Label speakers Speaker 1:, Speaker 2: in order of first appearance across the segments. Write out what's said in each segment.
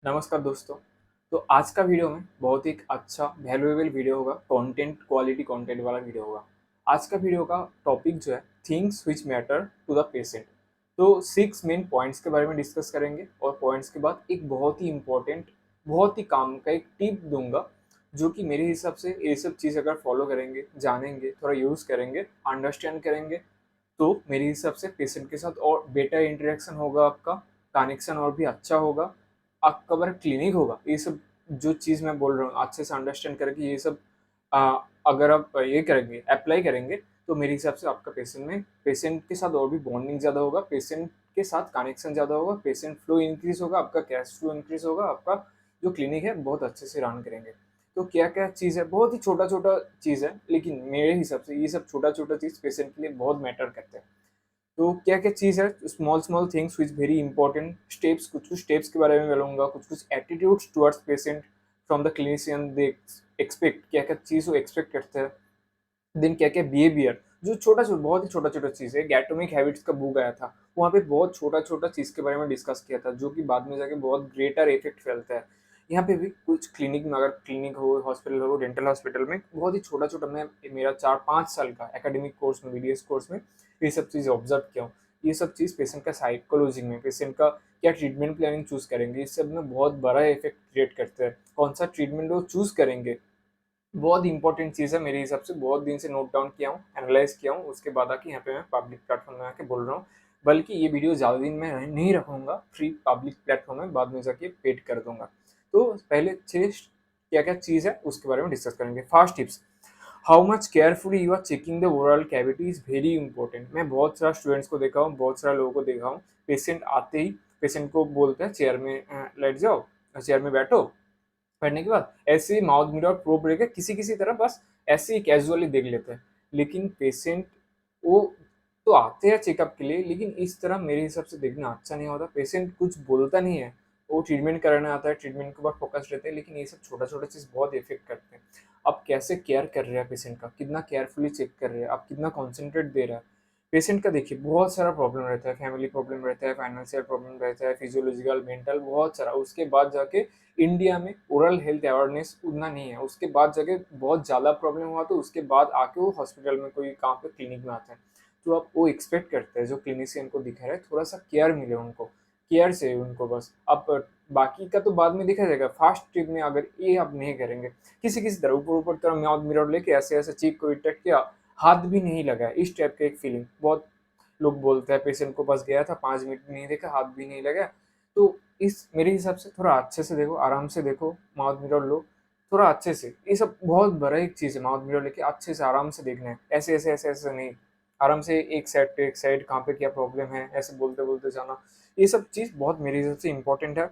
Speaker 1: नमस्कार दोस्तों। तो आज का वीडियो में बहुत ही एक अच्छा वैल्यूएबल वीडियो होगा, कंटेंट क्वालिटी कंटेंट वाला वीडियो होगा। आज का वीडियो का टॉपिक जो है things which matter to the patient. तो 6 मेन पॉइंट्स के बारे में डिस्कस करेंगे और पॉइंट्स के बाद एक बहुत ही इम्पोर्टेंट, बहुत ही काम का एक टिप दूँगा, जो कि मेरे हिसाब से ये सब चीज़ अगर फॉलो करेंगे, जानेंगे, थोड़ा यूज़ करेंगे, अंडरस्टैंड करेंगे, तो मेरे हिसाब से पेशेंट के साथ और बेटर इंटरेक्शन होगा आपका, कनेक्शन और भी अच्छा होगा। आपका अगर क्लिनिक होगा, ये सब जो चीज़ मैं बोल रहा हूँ अच्छे से अंडरस्टैंड करके ये सब अगर आप ये करेंगे, अप्लाई करेंगे, तो मेरे हिसाब से आपका पेशेंट के साथ और भी बॉन्डिंग ज़्यादा होगा, पेशेंट के साथ कनेक्शन ज़्यादा होगा, पेशेंट फ्लो इंक्रीज़ होगा, आपका कैश फ्लो इंक्रीज़ होगा, आपका जो क्लिनिक है बहुत अच्छे से रन करेंगे। तो क्या-क्या चीज़ है, बहुत ही छोटा-छोटा चीज़ है, लेकिन मेरे हिसाब से ये सब छोटा-छोटा चीज़ पेशेंट के लिए बहुत मैटर करते हैं। तो क्या-क्या चीज़ है, small small things which very important steps, कुछ-कुछ स्टेप्स के बारे में बोलूँगा, कुछ-कुछ attitudes towards patient from the clinician they expect, क्या-क्या चीज़ वो एक्सपेक्ट करते हैं। देन क्या-क्या बिहेवियर जो छोटा-छोटा बहुत ही छोटा-छोटा चीज़ है, एटॉमिक हैबिट्स का बुक आया था, वहाँ पे बहुत छोटा-छोटा चीज़ के बारे में डिस्कस किया था, जो कि बाद में जाके बहुत ग्रेटर इफेक्ट फैलता है। यहाँ पे भी कुछ क्लिनिक में, अगर क्लिनिक हो, हॉस्पिटल हो, डेंटल हॉस्पिटल में बहुत ही छोटा-छोटा, मैं मेरा 4-5 साल का एकेडमिक कोर्स में, बीडीएस कोर्स में ये सब चीज़ ऑब्ज़र्व किया हूँ। ये सब चीज़ पेशेंट का साइकोलॉजी में, पेशेंट का क्या ट्रीटमेंट प्लानिंग चूज़ करेंगे, इस सब में बहुत बड़ा इफेक्ट क्रिएट करता है। कौन-सा ट्रीटमेंट वो चूज़ करेंगे, बहुत इंपॉर्टेंट चीज़ है मेरे हिसाब से, बहुत दिन से नोट डाउन किया हूँ, एनालाइज़ किया हूँ, उसके बाद आके यहाँ पे मैं पब्लिक प्लेटफ़ॉर्म में आके बोल रहा हूँ। बल्कि ये वीडियो ज़्यादा दिन मैं नहीं रखूँगा, फ्री पब्लिक प्लेटफ़ॉर्म में बाद में जाके पेड कर दूँगा। तो पहले 6 क्या-क्या चीज़ है उसके बारे में डिस्कस करेंगे। First tips, how much carefully you are checking the oral cavity is very important. मैं बहुत सारा स्टूडेंट्स को देखा हूँ, बहुत सारे लोगों को देखा हूँ, पेशेंट आते ही पेशेंट को बोलते हैं चेयर में लेट जाओ, चेयर में बैठो। पढ़ने के बाद ऐसे ही माउथ मिरर प्रोब लेके किसी-किसी तरह बस ऐसे ही कैज़ुअली देख लेते हैं। लेकिन पेशेंट वो तो आते हैं चेकअप के लिए, लेकिन इस तरह मेरे हिसाब से देखना अच्छा नहीं होता। पेशेंट कुछ बोलता नहीं है, वो ट्रीटमेंट कराने आता है, ट्रीटमेंट के ऊपर फ़ोकस रहते हैं, लेकिन ये सब छोटा-छोटा चीज़ बहुत इफ़ेक्ट करते हैं। आप कैसे केयर कर रहे हैं पेशेंट का, कितना केयरफुली चेक कर रहे हैं, आप कितना कॉन्संट्रेट दे रहे हैं। पेशेंट का देखिए बहुत सारा प्रॉब्लम रहता है, फैमिली प्रॉब्लम रहता है, फाइनेंशियल प्रॉब्लम रहता है, फिजियोलॉजिकल, मेंटल बहुत सारा। उसके बाद जाके इंडिया में ओरल हेल्थ अवेयरनेस उतना नहीं है। उसके बाद जाके बहुत ज़्यादा प्रॉब्लम हुआ तो उसके बाद आके वो हॉस्पिटल में कोई कहाँ पे क्लिनिक में आते हैं। तो आप वो एक्सपेक्ट करते हैं जो क्लिनिशियन को दिखा रहा है, थोड़ा-सा केयर मिले उनको, केयर चाहिए उनको बस। अब बाकी का तो बाद में देखा जाएगा। फर्स्ट ट्रिप में अगर ये आप नहीं करेंगे, किसी-किसी तरह ऊपर-ऊपर तरह माउथ मिरर लेके ऐसे-ऐसे चीक को इटेक्ट किया, हाथ भी नहीं लगाया, इस टाइप का एक फीलिंग बहुत लोग बोलते हैं। पेशेंट को पास गया था, 5 मिनट भी नहीं देखा, हाथ भी नहीं लगाया। तो इस मेरे हिसाब से थोड़ा अच्छे से देखो, आराम से देखो, माउथ मिरर लो, थोड़ा अच्छे से। ये सब बहुत बड़ा एक चीज़ है, माउथ मिरर लेके अच्छे से आराम से देखना है। ऐसे-ऐसे, ऐसे-ऐसे नहीं, आराम से एक साइड टू एक साइड कहाँ पे क्या प्रॉब्लम है, ऐसे बोलते-बोलते जाना। ये सब चीज़ बहुत मेरे हिसाब से इम्पोर्टेंट है।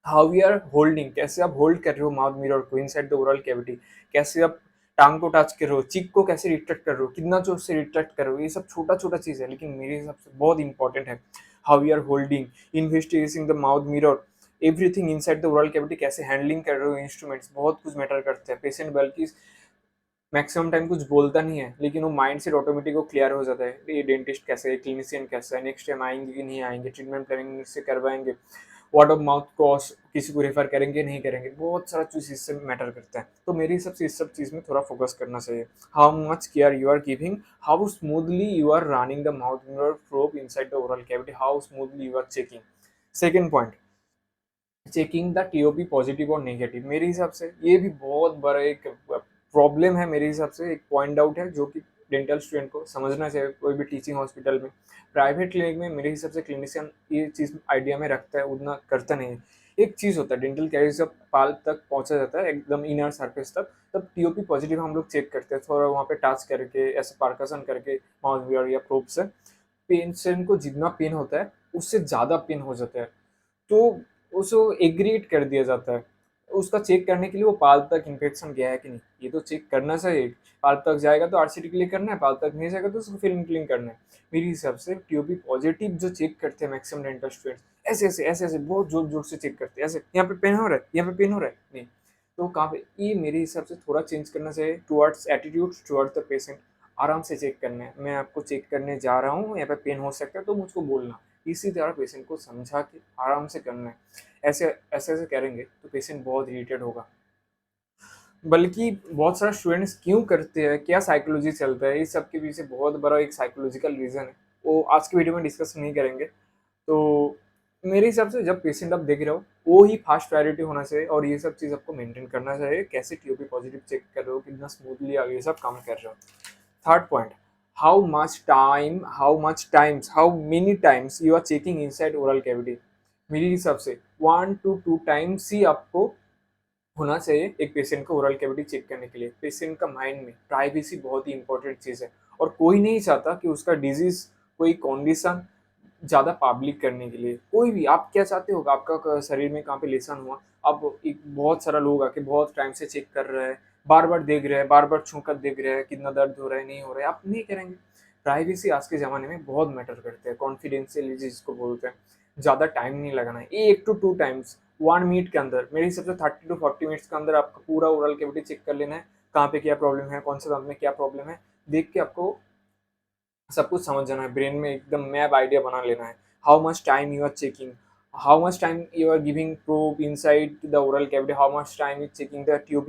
Speaker 1: हाउ वी आर होल्डिंग, कैसे आप होल्ड कर रहे हो माउथ मिरर को इनसाइड द ओरल कैविटी, कैसे आप टांग को टच कर रहे हो, चीक को कैसे रिट्रैक्ट कर रहे हो, कितना जोर से रिट्रैक्ट कर रहे हो, ये सब छोटा-छोटा चीज़ है, लेकिन मेरे हिसाब से बहुत इंपॉर्टेंट है। How we are holding, investigating the mouth mirror, everything inside the oral cavity, कैसे हैंडलिंग कर रहे हो इंस्ट्रूमेंट्स, बहुत कुछ मैटर करता है। पेशेंट बल्कि मैक्सिमम टाइम कुछ बोलता नहीं है, लेकिन वो माइंड से ऑटोमेटिक वो क्लियर हो जाता है। ये डेंटिस्ट कैसा है, क्लिनिशियन कैसा है, नेक्स्ट टाइम आएँगे कि नहीं आएँगे, ट्रीटमेंट प्लानिंग से करवाएँगे, वर्ड ऑफ माउथ कॉस किसी को रेफर करेंगे, नहीं करेंगे, बहुत सारा चीज़ इससे मैटर करता है। तो मेरे हिसाब से इस सब चीज़ में थोड़ा फोकस करना चाहिए। How much care you are giving, how smoothly you are running the mouth mirror probe inside the oral cavity, how smoothly you are checking. Second point, checking the TOP positive और negative. मेरे हिसाब से ये भी बहुत बड़ा एक problem है, मेरे हिसाब से एक पॉइंट आउट है जो कि डेंटल स्टूडेंट को समझना चाहिए, कोई भी टीचिंग हॉस्पिटल में। प्राइवेट क्लिनिक में मेरे हिसाब से क्लिनिशियन ये चीज़ आइडिया में रखता है, उतना करता नहीं है। एक चीज़ होता है, डेंटल कैरियर जब पाल तक पहुँचा जाता है एकदम इनर सरफेस तक, तब टीओपी पॉजिटिव हम लोग चेक करते हैं, थोड़ा वहाँ पे टच करके, ऐसे परकशन करके माउथ वियर या प्रोब से। पेशेंट को जितना पेन होता है उससे ज़्यादा पेन हो जाता है, तो उसको एग्रीड कर दिया जाता है। उसका चेक करने के लिए वो पाल तक इन्फेक्शन गया है कि नहीं, ये तो चेक करना चाहिए। पाल तक जाएगा तो आरसीटी क्लीन करना है, पाल तक नहीं जाएगा तो उसको फिल्म क्लीन करना है। मेरे हिसाब से टीओपी पॉजिटिव जो चेक करते हैं मैक्सिमम डेंटल स्टूडेंट्स, ऐसे-ऐसे बहुत ज़ोर-ज़ोर से चेक करते हैं, ऐसे यहाँ पे पेन हो रहा है, यहाँ पे पेन हो रहा है, नहीं। तो कहाँ पे ये मेरे हिसाब से थोड़ा चेंज करना चाहिए towards attitudes towards the patient. आराम से चेक करना है, मैं आपको चेक करने जा रहा हूँ, यहाँ पे पेन हो सकता है तो मुझको बोलना। इसी तरह पेशेंट को समझा के आराम से करना है। ऐसे ऐसे ऐसे करेंगे तो पेशेंट बहुत इरिटेट होगा। बल्कि बहुत सारे स्टूडेंट्स क्यों करते हैं, क्या साइकोलॉजी चलता है, इस सब के पीछे बहुत बड़ा एक साइकोलॉजिकल रीज़न है, वो आज की वीडियो में डिस्कस नहीं करेंगे। तो मेरे हिसाब से जब पेशेंट आप देख रहे हो, वो ही फर्स्ट प्रायोरिटी होना चाहिए और ये सब चीज़ आपको मेंटेन करना चाहिए। कैसे टीओपी पॉजिटिव चेक कर रहे हो, कितना स्मूथली आप ये सब काम कर रहे हो। Third point, how many times you are checking inside oral cavity. मेरे हिसाब से 1 to 2 टाइम्स ही आपको होना चाहिए एक पेशेंट को ओरल कैविटी चेक करने के लिए। पेशेंट का माइंड में प्राइवेसी बहुत ही इंपॉर्टेंट चीज़ है और कोई नहीं चाहता कि उसका डिजीज, कोई कंडीशन ज़्यादा पब्लिक करने के लिए। कोई भी, आप क्या चाहते हो, आपका शरीर में कहाँ पे लेसन हुआ, अब एक बहुत सारा लोग आके बहुत टाइम से चेक कर रहे हैं, बार बार देख रहे हैं, बार बार छू कर देख रहे हैं कितना दर्द हो रहा है नहीं हो रहा है, आप नहीं करेंगे। प्राइवेसी आज के ज़माने में बहुत मैटर करते हैं, कॉन्फिडेंशियल जिसको बोलते हैं। ज़्यादा टाइम नहीं लगाना है, 1 to 2 टाइम्स 1 मिनट के अंदर, मेरे हिसाब से 30 to 40 मिनट्स के अंदर आपका पूरा ओरल कैविटी चेक कर लेना है। कहाँ पे क्या प्रॉब्लम है, कौन से दांत में क्या प्रॉब्लम है, देख के आपको सब कुछ समझ जाना है, ब्रेन में एकदम मैप आइडिया बना लेना है। How much time you are checking, how much time you are giving probe inside the oral cavity, how much time is checking the tube,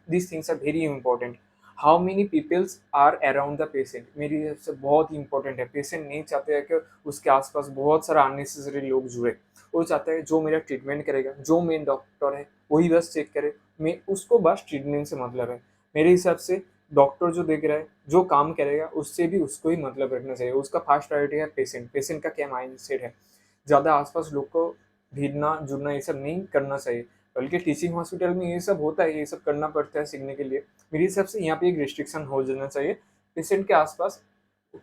Speaker 1: these things are very important. how many peoples are around the patient, मेरी तरफ से बहुत ही important है। Patient नहीं चाहते हैं कि उसके आसपास बहुत सारा अननेसेसरी लोग जुड़े, वो चाहते हैं जो मेरा ट्रीटमेंट करेगा, जो मेन डॉक्टर है वही बस चेक करे, मैं उसको बस ट्रीटमेंट से मतलब है। मेरे हिसाब से डॉक्टर जो देख रहा है, जो काम करेगा, उससे भी उसको ही मतलब रखना चाहिए। उसका फर्स्ट प्रायोरिटी है पेशेंट, पेशेंट का क्या माइंड सेट है। ज़्यादा आसपास लोग को भिड़ना जुड़ना ये सब नहीं करना चाहिए। बल्कि टीचिंग हॉस्पिटल में ये सब होता है, ये सब करना पड़ता है सीखने के लिए। मेरे हिसाब से यहाँ पे एक रिस्ट्रिक्शन हो जाना चाहिए, पेशेंट के आसपास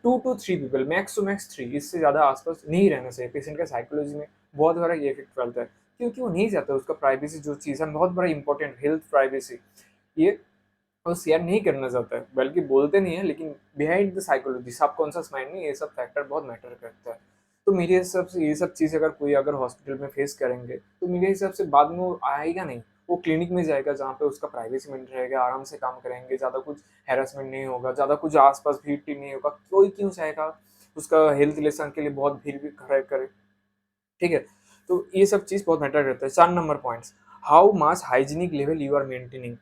Speaker 1: 2 to 3 people, max to max 3, इससे ज़्यादा आसपास नहीं रहना चाहिए। पेशेंट का साइकोलॉजी में बहुत बड़ा ये इफेक्ट फैलता है, क्योंकि वो नहीं चाहता उसका प्राइवेसी जो चीज़ है बहुत बड़ा इंपॉर्टेंट, हेल्थ प्राइवेसी, ये वो शेयर नहीं करना चाहता है। बल्कि बोलते नहीं है, लेकिन behind the psychology subconscious mind में ये सब फैक्टर बहुत मैटर करता है। तो मेरे हिसाब से ये सब चीज़ अगर कोई अगर हॉस्पिटल में फेस करेंगे, तो मेरे हिसाब से बाद में वो आएगा नहीं, वो क्लिनिक में जाएगा जहाँ पे उसका प्राइवेसी मेंटेन रहेगा, आराम से काम करेंगे, ज़्यादा कुछ हैरेसमेंट नहीं होगा, ज़्यादा कुछ आसपास भीड़ टीड़ नहीं होगा। कोई क्यों चाहेगा उसका हेल्थ लेसन के लिए बहुत भीड़ भी खड़ा करे, ठीक है। तो ये सब चीज़ बहुत मैटर करता है। 4 number points, how much hygienic level you are maintaining.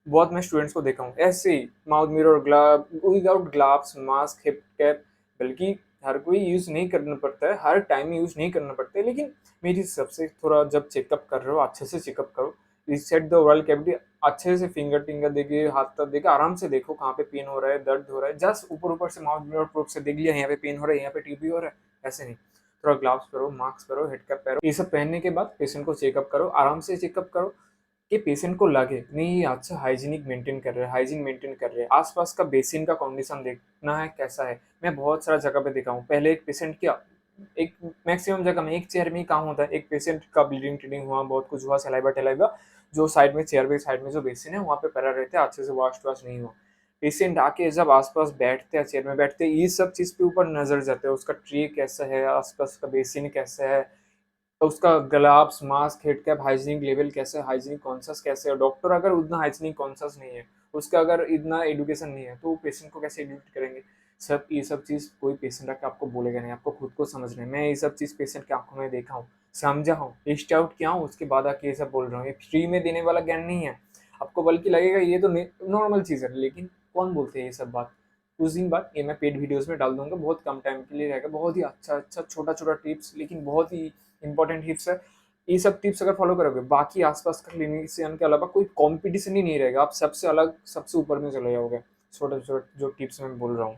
Speaker 1: बहुत मैं स्टूडेंट्स को देखा हूँ ऐसे ही mouth mirror, glove without gloves, mask, hip cap, बल्कि हर कोई यूज़ नहीं करना पड़ता है, हर टाइम यूज़ नहीं करना पड़ता है, लेकिन मेरी सबसे थोड़ा जब चेकअप कर रहे हो अच्छे से चेकअप करो। रिसेट द ओरल कैविटी, अच्छे से फिंगर टिंगर देखिए, हाथ तक देखिए, आराम से देखो कहाँ पे पेन हो रहा है, दर्द हो रहा है। जस्ट ऊपर ऊपर से माउथ मिरर प्रोब से देख लिया यहाँ पे पेन हो रहा है, यहाँ पे टीबी हो रहा है, ऐसे नहीं। थोड़ा ग्लव्स करो, मास्क करो, हेड कैप पहनो, ये सब पहनने के बाद पेशेंट को चेकअप करो, आराम से चेकअप करो कि पेशेंट को लगे नहीं ये अच्छा हाइजीनिक मेंटेन कर रहे हैं, हाइजीन मेंटेन कर रहे हैं। आसपास का बेसिन का कंडीशन देखना है कैसा है। मैं बहुत सारा जगह पे देखा हूँ, पहले एक पेशेंट क्या, एक मैक्सिमम जगह में एक चेयर में ही काम होता है। एक पेशेंट का ब्लीडिंग टीडिंग हुआ, बहुत कुछ हुआ, सलाइवा टलाइवा, जो साइड में चेयर पे साइड में जो बेसिन है वहाँ पे पड़ा रहते हैं, अच्छे से वॉश वॉश नहीं हुआ। पेशेंट आके जब आसपास बैठते हैं, चेयर में बैठते हैं, ये सब चीज़ पे ऊपर नजर जाते हैं, उसका ट्रे कैसा है, आसपास का बेसिन कैसा है, तो उसका gloves, mask, head cap, hygienic level कैसे है, हाइजीनिक कॉन्शियस कैसे है। डॉक्टर अगर उतना हाइजीनिक कॉन्शियस नहीं है, उसका अगर इतना एजुकेशन नहीं है, तो पेशेंट को कैसे एडमिट करेंगे। सब ये सब चीज़ कोई पेशेंट आके आपको बोलेगा नहीं, आपको खुद को समझना है। मैं ये सब चीज़ पेशेंट के आंखों में देखा हूँ, समझा हूँ, लिस्ट आउट किया हूँ, उसके बाद आके ये सब बोल रहा हूँ। ये फ्री में देने वाला ज्ञान नहीं है आपको, बल्कि लगेगा ये तो नॉर्मल चीज़ है, लेकिन कौन बोलते हैं ये सब बात। कुछ दिन बाद ये मैं पेड वीडियोस में डाल दूंगा, बहुत कम टाइम के लिए रहेगा, बहुत ही अच्छा अच्छा छोटा छोटा टिप्स, लेकिन बहुत ही इंपॉर्टेंट टिप्स है। ये सब टिप्स अगर फॉलो करोगे, बाकी आसपास का क्लिनिशियन के अलावा कोई कंपटीशन ही नहीं रहेगा, आप सबसे अलग सबसे ऊपर में चले जाओगे। छोटे छोटे जो टिप्स मैं बोल रहा हूँ,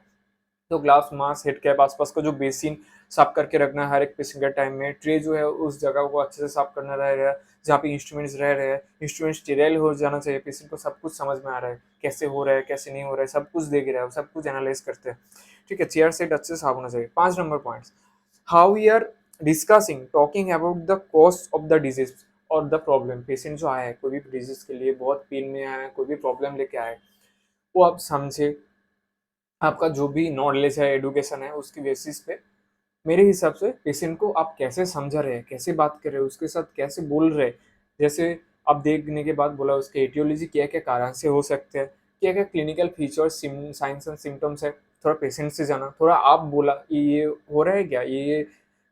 Speaker 1: तो ग्लास, मास्क, हेड कैप, आसपास का जो बेसिन साफ करके रखना है हर एक पेशेंट के टाइम में। ट्रे जो है उस जगह को अच्छे से साफ करना रहेगा जहाँ पे इंस्ट्रूमेंट्स रह रहे हैं, इंस्ट्रूमेंट स्टेराइल हो जाना चाहिए। पेशेंट को सब कुछ समझ में आ रहा है, कैसे हो रहा है कैसे नहीं हो रहा है, सब कुछ देख रहा है, सब कुछ एनालाइज करते हैं, ठीक है। चेयर सेट अच्छे से साफ होना चाहिए। 5 number points, how we are discussing talking about the cause of the disease और द प्रॉब्लम। पेशेंट जो आया है कोई भी डिजीज के लिए, बहुत पेन में आया है, कोई भी प्रॉब्लम लेके आया है, वो आप समझे, आपका जो भी नॉलेज है, एडुकेशन है, उसकी बेसिस पे मेरे हिसाब से पेशेंट को आप कैसे समझा रहे हैं, कैसे बात कर रहे हो, उसके साथ कैसे बोल रहे हैं। जैसे आप देखने के बाद बोला उसके एटियोलॉजी क्या क्या कारण से हो सकते हैं, क्या क्या clinical features, science and symptoms है, थोड़ा पेशेंट से जाना, थोड़ा आप बोला ये हो रहा है क्या, ये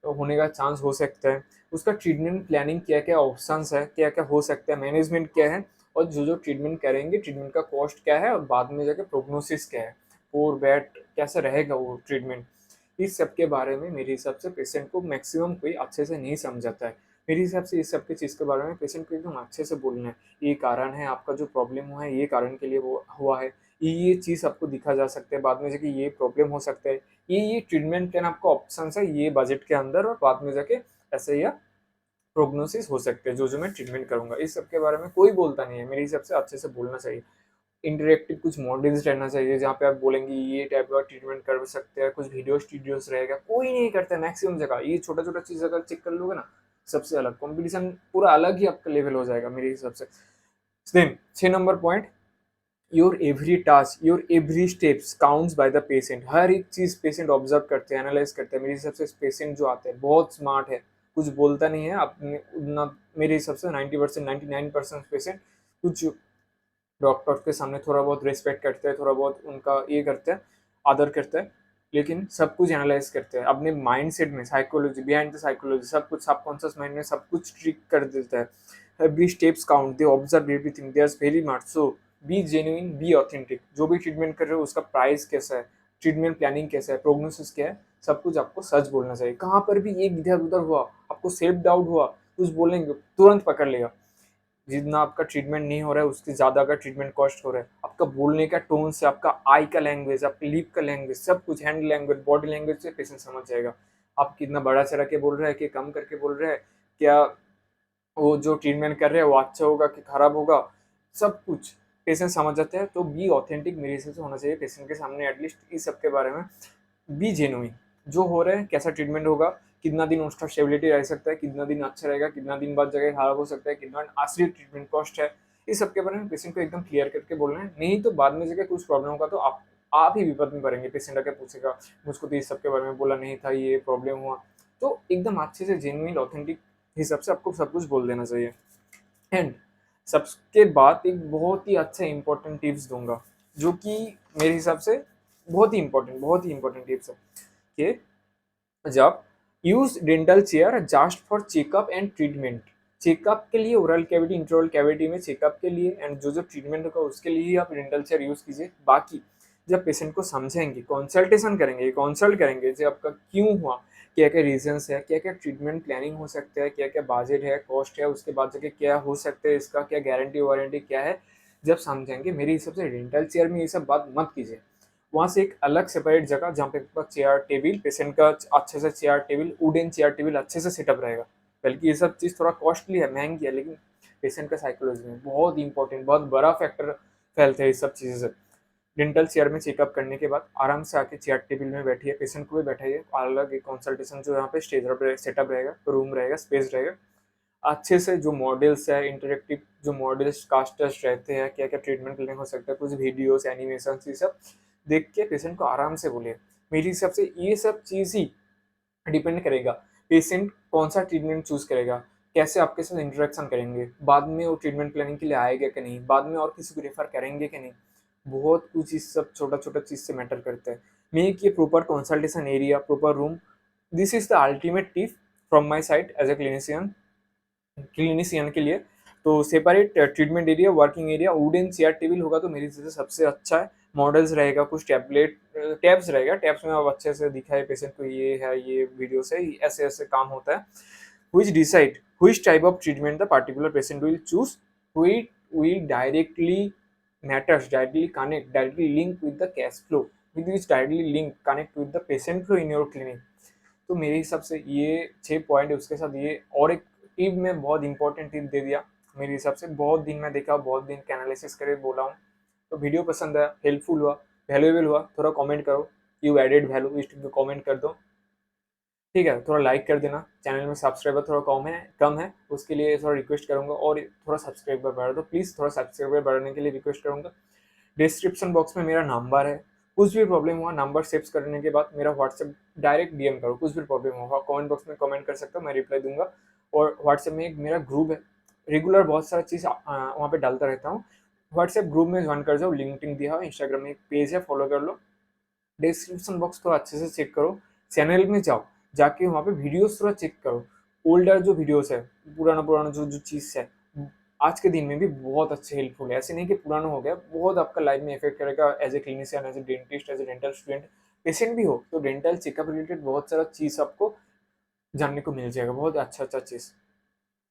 Speaker 1: होने का चांस हो सकता है, उसका ट्रीटमेंट प्लानिंग क्या क्या ऑप्शंस है, क्या क्या हो सकता है, मैनेजमेंट क्या है, और जो जो ट्रीटमेंट करेंगे ट्रीटमेंट का कॉस्ट क्या है, और बाद में जाके प्रोग्नोसिस क्या है, और बैड कैसे रहेगा वो ट्रीटमेंट। इस सब के बारे में मेरे हिसाब से पेशेंट को मैक्सिमम कोई अच्छे से नहीं समझाता है। मेरे हिसाब से इस सब के चीज़ के बारे में पेशेंट को एकदम अच्छे से बोलना है, ये कारण है आपका जो प्रॉब्लम हुआ है, ये कारण के लिए वो हुआ है, ये चीज़ आपको दिखा जा सकता है, बाद में जाके ये प्रॉब्लम हो सकता है, ये ट्रीटमेंट प्लान आपका ऑप्शन है ये बजट के अंदर, और बाद में जाके ऐसे या प्रोग्नोसिस हो सकते हैं जो जो मैं ट्रीटमेंट करूंगा। इस सब के बारे में कोई बोलता नहीं है, मेरे हिसाब से अच्छे से बोलना चाहिए। इंटरेक्टिव कुछ मॉडल्स रहना चाहिए जहाँ पे आप बोलेंगे ये टाइप का ट्रीटमेंट कर सकते हैं, कुछ वीडियोस रहेगा, कोई नहीं करता है मैक्सिमम जगह। ये छोटा छोटा चीज़ अगर चेक कर लोगे ना, सबसे अलग कंपटीशन पूरा अलग ही आपका लेवल हो जाएगा मेरे हिसाब से। Then 6 number point, your every task your every steps counts by the patient. हर एक चीज पेशेंट ऑब्जर्व करते हैं, एनालाइज करते हैं। मेरे हिसाब से पेशेंट जो आते हैं बहुत स्मार्ट है, कुछ बोलता नहीं है अपने उतना। मेरे हिसाब से 90% 99% पेशेंट कुछ डॉक्टर के सामने थोड़ा बहुत रिस्पेक्ट करते हैं, थोड़ा बहुत उनका ये करते हैं, आदर करते हैं, लेकिन सब कुछ एनालाइज करते हैं अपने माइंड सेट में, साइकोलॉजी बिहाइंड द साइकोलॉजी, सब कुछ सबकॉन्शियस माइंड में सब कुछ ट्रिक कर देता है। Every steps count, they observe everything, they are very much so. Be genuine, be authentic. जो भी ट्रीटमेंट कर रहे हो उसका प्राइस कैसा है, ट्रीटमेंट प्लानिंग कैसा है, प्रोग्नोसिस क्या है, सब कुछ आपको सच बोलना चाहिए। कहाँ पर भी एक इधर उधर हुआ, आपको सेल्फ डाउट हुआ, कुछ बोलेंगे तुरंत पकड़ लेगा। जितना आपका ट्रीटमेंट नहीं हो रहा है उसके ज़्यादा का ट्रीटमेंट कॉस्ट हो रहा है। आपका बोलने का टोन से, आपका आई का लैंग्वेज, आपके लिप का लैंग्वेज, सब कुछ, हैंड लैंग्वेज, बॉडी लैंग्वेज से पेशेंट समझ जाएगा आप कितना बड़ा चढ़ा के बोल रहे हैं कि कम करके बोल रहे हैं, क्या वो जो ट्रीटमेंट कर रहे हैं वो अच्छा होगा कि खराब होगा, सब कुछ पेशेंट समझ जाते हैं। तो बी ऑथेंटिक मेरे हिसाब से होना चाहिए पेशेंट के सामने, एटलीस्ट इस सब के बारे में। बी जेन्युइन, जो हो रहा है कैसा ट्रीटमेंट होगा, कितना दिन उसका स्टेबिलिटी रह सकता है, कितना दिन अच्छा रहेगा, कितना दिन बाद जगह खराब हो सकता है, कितना असली ट्रीटमेंट कॉस्ट है, इस सब के बारे में पेशेंट को एकदम क्लियर करके बोलना है। नहीं तो बाद में जगह कुछ प्रॉब्लम होगा तो आप ही विपद में पड़ेंगे। पेशेंट आके पूछेगा मुझको तो इस सब के बारे में बोला नहीं था, ये प्रॉब्लम हुआ। तो एकदम अच्छे से जेन्युइन ऑथेंटिक हिसाब से आपको सब कुछ बोल देना चाहिए। एंड सबके बाद एक बहुत ही अच्छा इंपॉर्टेंट टिप्स दूंगा, जो कि मेरे हिसाब से बहुत ही इंपॉर्टेंट टिप्स है कि जब use dental chair just for checkup and treatment. Checkup के लिए, ओरल कैविटी इंट्रोरल कैविटी में चेकअप के लिए, एंड जो जो ट्रीटमेंट होगा उसके लिए ही आप डेंटल चेयर यूज कीजिए। बाकी जब पेशेंट को समझेंगे, कंसल्टेशन करेंगे, कंसल्ट करेंगे जो आपका क्यों हुआ, क्या क्या रीजंस है, क्या क्या ट्रीटमेंट प्लानिंग हो सकता है, क्या क्या बजट है, कॉस्ट है, उसके बाद जाके क्या हो सकता है, इसका क्या गारंटी वारंटी क्या है, जब समझेंगे मेरे हिसाब से डेंटल चेयर में ये सब बात मत कीजिए। वहाँ से एक अलग सेपरेट जगह जहाँ पे आपका चेयर टेबल, पेशेंट का अच्छे से chair table, wooden chair table अच्छे से सेटअप रहेगा। बल्कि ये सब चीज़ थोड़ा कॉस्टली है, महंगी है, लेकिन पेशेंट का साइकोलॉजी में बहुत इंपॉर्टेंट, बहुत बड़ा फैक्टर फैलता है इस सब चीज़ें से। डेंटल चेयर में चेकअप करने के बाद आराम से आके चेयर टेबल में बैठिए, पेशेंट को भी बैठाइए, अलग एक कंसल्टेशन जो यहाँ पे स्टेज सेटअप रहेगा, रूम रहेगा, स्पेस रहेगा। अच्छे से जो मॉडल्स है, इंटरेक्टिव जो मॉडल्स कास्टर्स रहते हैं, क्या क्या ट्रीटमेंट प्लान हो सकता है, कुछ वीडियोस, एनिमेशन, ये सब देख के पेशेंट को आराम से बोलिए। मेरे हिसाब से ये सब चीज़ ही डिपेंड करेगा पेशेंट कौन सा ट्रीटमेंट चूज करेगा, कैसे आपके साथ इंटरेक्शन करेंगे, बाद में वो ट्रीटमेंट प्लानिंग के लिए आएगा कि नहीं, बाद में और किसी को रेफर करेंगे कि नहीं। बहुत कुछ इस सब छोटा छोटा चीज़ से मैटर करता है। मेक ये proper consultation area, proper room. This is the ultimate tip from my side as a clinician के लिए। तो separate treatment area, working area, wooden chair table होगा तो मेरी हिसाब से सबसे अच्छा है। मॉडल्स रहेगा, कुछ टैबलेट टैब्स रहेगा, टैब्स में आप अच्छे से दिखाए पेशेंट को ये है, ये वीडियो से ऐसे ऐसे काम होता है। which decide which type of treatment the particular patient will choose, which will directly matters, directly connect, directly link with the cash flow, with which directly link connect with the patient flow in your clinic। तो मेरे हिसाब से ये 6 point है, उसके साथ ये और एक टिप में बहुत इंपॉर्टेंट टिप दे दिया। मेरे हिसाब से बहुत दिन में देखा, बहुत दिन के एनालिसिस करे बोला हूँ। तो वीडियो पसंद आया, हेल्पफुल हुआ, वैल्यूएबल हुआ, थोड़ा कमेंट करो, यू एडेड वैल्यू इस टिप को कमेंट कर दो। ठीक है, थोड़ा लाइक कर देना। चैनल में सब्सक्राइबर थोड़ा कम है, उसके लिए थोड़ा रिक्वेस्ट करूंगा, और थोड़ा सब्सक्राइबर बढ़ा दो प्लीज़, थोड़ा सब्सक्राइबर बढ़ाने के लिए रिक्वेस्ट करूंगा। डिस्क्रिप्शन बॉक्स में मेरा नंबर है, कुछ भी प्रॉब्लम हुआ नंबर सेव करने के बाद मेरा व्हाट्सएप डायरेक्ट डीएम करो, कुछ भी प्रॉब्लम होगा कमेंट बॉक्स में कमेंट कर सकते हो, मैं रिप्लाई दूंगा। और व्हाट्सएप में एक मेरा ग्रुप है, रेगुलर बहुत सारा चीज़ वहाँ पे डालता रहता हूँ। व्हाट्सएप ग्रुप में ज्वाइन कर जाओ, लिंक्डइन दिया हो, इंस्टाग्राम में एक पेज है, फॉलो कर लो। डिस्क्रिप्शन बॉक्स को अच्छे से चेक करो, चैनल में जाओ, जाके वहाँ पे वीडियोस थोड़ा चेक करो। ओल्डर जो वीडियोस है, पुराना पुराना जो जो चीज़ है, आज के दिन में भी बहुत अच्छे हेल्पफुल है। ऐसे नहीं कि पुराना हो गया, बहुत आपका लाइफ में इफेक्ट करेगा। As a clinician, as a dentist, as a dental student, patient भी हो तो डेंटल चेकअप रिलेटेड बहुत सारा चीज़ आपको जानने को मिल जाएगा, बहुत अच्छा अच्छा चीज़।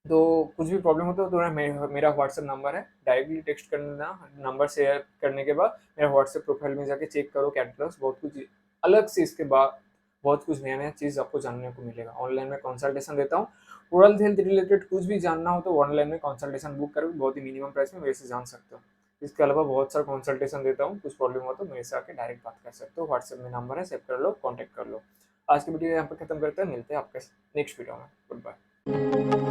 Speaker 1: तो कुछ भी प्रॉब्लम हो तो तुम्हारा मेरा व्हाट्सएप नंबर है, डायरेक्टली टेक्स्ट करना। नंबर शेयर करने के बाद मेरा व्हाट्सएप प्रोफाइल में जाके चेक करो, कैटलॉग्स बहुत कुछ अलग से इसके बाद बहुत कुछ नया नया चीज़ आपको जानने को मिलेगा। ऑनलाइन में कंसल्टेशन देता हूँ, ओरल हेल्थ रिलेटेड कुछ भी जानना हो तो ऑनलाइन में कंसल्टेशन बुक करो, बहुत ही मिनिमम प्राइस में मेरे से जान सकते हो। इसके अलावा बहुत सारा कंसल्टेशन देता हूँ, कुछ प्रॉब्लम हो तो मेरे से आके डायरेक्ट बात कर सकते हो। व्हाट्सएप में नंबर है, सेव कर लो, कॉन्टैक्ट कर लो। आज की वीडियो यहाँ पर खत्म करते हैं, मिलते हैं आपके नेक्स्ट वीडियो में। Good bye.